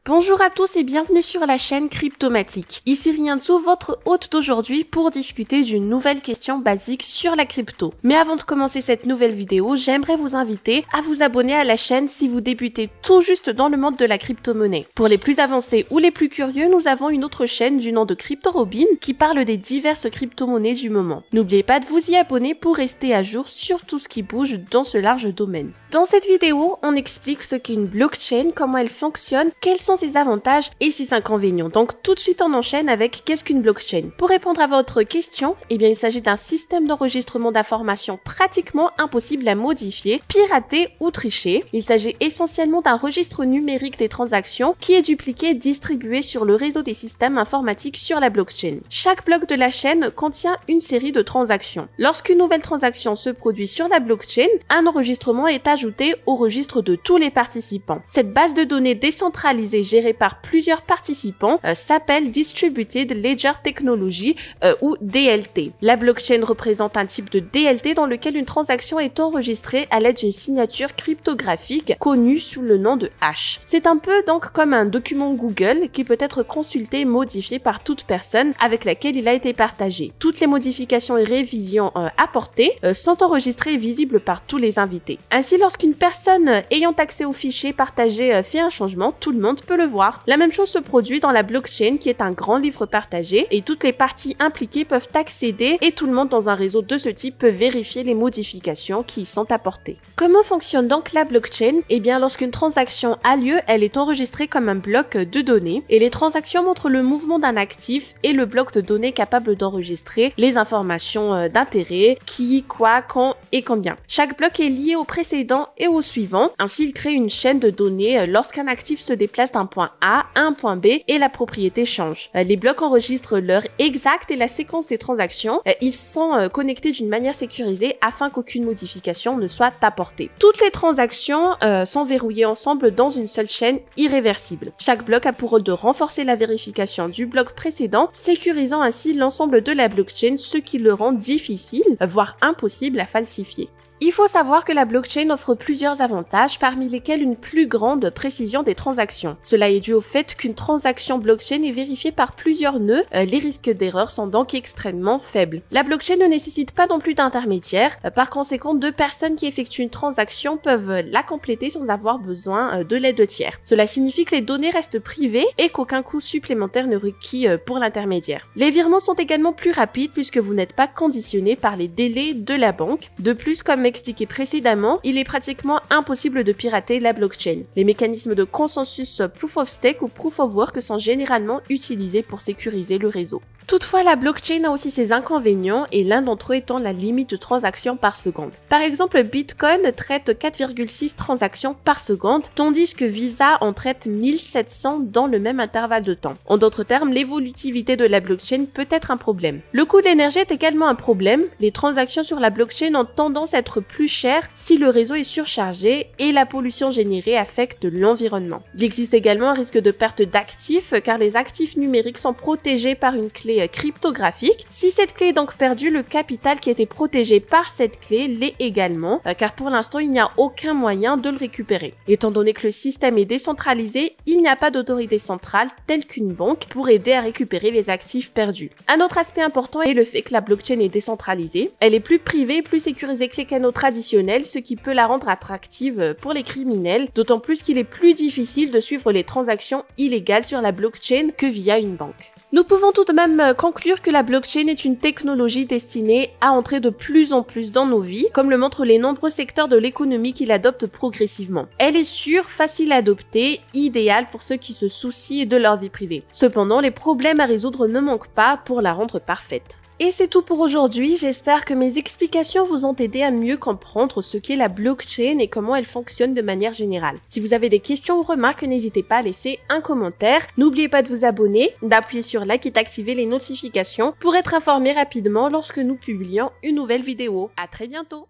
Bonjour à tous et bienvenue sur la chaîne Cryptomatique. Ici Rianzu, votre hôte d'aujourd'hui pour discuter d'une nouvelle question basique sur la crypto. Mais avant de commencer cette nouvelle vidéo, j'aimerais vous inviter à vous abonner à la chaîne si vous débutez tout juste dans le monde de la crypto-monnaie. Pour les plus avancés ou les plus curieux, nous avons une autre chaîne du nom de CryptoRobin qui parle des diverses crypto-monnaies du moment. N'oubliez pas de vous y abonner pour rester à jour sur tout ce qui bouge dans ce large domaine. Dans cette vidéo, on explique ce qu'est une blockchain, comment elle fonctionne, quels sont ses avantages et ses inconvénients. Donc tout de suite on enchaîne avec qu'est-ce qu'une blockchain. Pour répondre à votre question, il s'agit d'un système d'enregistrement d'informations pratiquement impossible à modifier, pirater ou tricher. Il s'agit essentiellement d'un registre numérique des transactions qui est dupliqué et distribué sur le réseau des systèmes informatiques sur la blockchain. Chaque bloc de la chaîne contient une série de transactions. Lorsqu'une nouvelle transaction se produit sur la blockchain, un enregistrement est ajouté au registre de tous les participants. Cette base de données décentralisée gérée par plusieurs participants s'appelle Distributed Ledger Technology ou DLT. La blockchain représente un type de DLT dans lequel une transaction est enregistrée à l'aide d'une signature cryptographique connue sous le nom de hash. C'est un peu donc comme un document Google qui peut être consulté et modifié par toute personne avec laquelle il a été partagé. Toutes les modifications et révisions apportées sont enregistrées et visibles par tous les invités. Ainsi, lorsqu'une personne ayant accès au fichier partagé fait un changement, tout le monde peut le voir. La même chose se produit dans la blockchain qui est un grand livre partagé et toutes les parties impliquées peuvent accéder et tout le monde dans un réseau de ce type peut vérifier les modifications qui y sont apportées. Comment fonctionne donc la blockchain? Lorsqu'une transaction a lieu, elle est enregistrée comme un bloc de données et les transactions montrent le mouvement d'un actif et le bloc de données capable d'enregistrer les informations d'intérêt, qui, quoi, quand et combien. Chaque bloc est lié au précédent et au suivant. Ainsi, il crée une chaîne de données lorsqu'un actif se déplace d'un point A à un point B et la propriété change. Les blocs enregistrent l'heure exacte et la séquence des transactions. Ils sont connectés d'une manière sécurisée afin qu'aucune modification ne soit apportée. Toutes les transactions sont verrouillées ensemble dans une seule chaîne irréversible. Chaque bloc a pour rôle de renforcer la vérification du bloc précédent, sécurisant ainsi l'ensemble de la blockchain, ce qui le rend difficile, voire impossible à falsifier. Il faut savoir que la blockchain offre plusieurs avantages, parmi lesquels une plus grande précision des transactions. Cela est dû au fait qu'une transaction blockchain est vérifiée par plusieurs nœuds, les risques d'erreur sont donc extrêmement faibles. La blockchain ne nécessite pas non plus d'intermédiaire, par conséquent, deux personnes qui effectuent une transaction peuvent la compléter sans avoir besoin de l'aide de tiers. Cela signifie que les données restent privées et qu'aucun coût supplémentaire n'est requis pour l'intermédiaire. Les virements sont également plus rapides puisque vous n'êtes pas conditionné par les délais de la banque. De plus, comme expliqué précédemment, il est pratiquement impossible de pirater la blockchain. Les mécanismes de consensus Proof of Stake ou Proof of Work sont généralement utilisés pour sécuriser le réseau. Toutefois, la blockchain a aussi ses inconvénients et l'un d'entre eux étant la limite de transactions par seconde. Par exemple, Bitcoin traite 4,6 transactions par seconde, tandis que Visa en traite 1700 dans le même intervalle de temps. En d'autres termes, l'évolutivité de la blockchain peut être un problème. Le coût de l'énergie est également un problème. Les transactions sur la blockchain ont tendance à être plus chères si le réseau est surchargé et la pollution générée affecte l'environnement. Il existe également un risque de perte d'actifs car les actifs numériques sont protégés par une clé cryptographique. Si cette clé est donc perdue, le capital qui était protégé par cette clé l'est également, car pour l'instant il n'y a aucun moyen de le récupérer. Étant donné que le système est décentralisé, il n'y a pas d'autorité centrale telle qu'une banque pour aider à récupérer les actifs perdus. Un autre aspect important est le fait que la blockchain est décentralisée. Elle est plus privée et plus sécurisée que les canaux traditionnels, ce qui peut la rendre attractive pour les criminels, d'autant plus qu'il est plus difficile de suivre les transactions illégales sur la blockchain que via une banque. Nous pouvons tout de même conclure que la blockchain est une technologie destinée à entrer de plus en plus dans nos vies, comme le montrent les nombreux secteurs de l'économie qui l'adoptent progressivement. Elle est sûre, facile à adopter, idéale pour ceux qui se soucient de leur vie privée. Cependant, les problèmes à résoudre ne manquent pas pour la rendre parfaite. Et c'est tout pour aujourd'hui, j'espère que mes explications vous ont aidé à mieux comprendre ce qu'est la blockchain et comment elle fonctionne de manière générale. Si vous avez des questions ou remarques, n'hésitez pas à laisser un commentaire. N'oubliez pas de vous abonner, d'appuyer sur like et d'activer les notifications pour être informé rapidement lorsque nous publions une nouvelle vidéo. À très bientôt!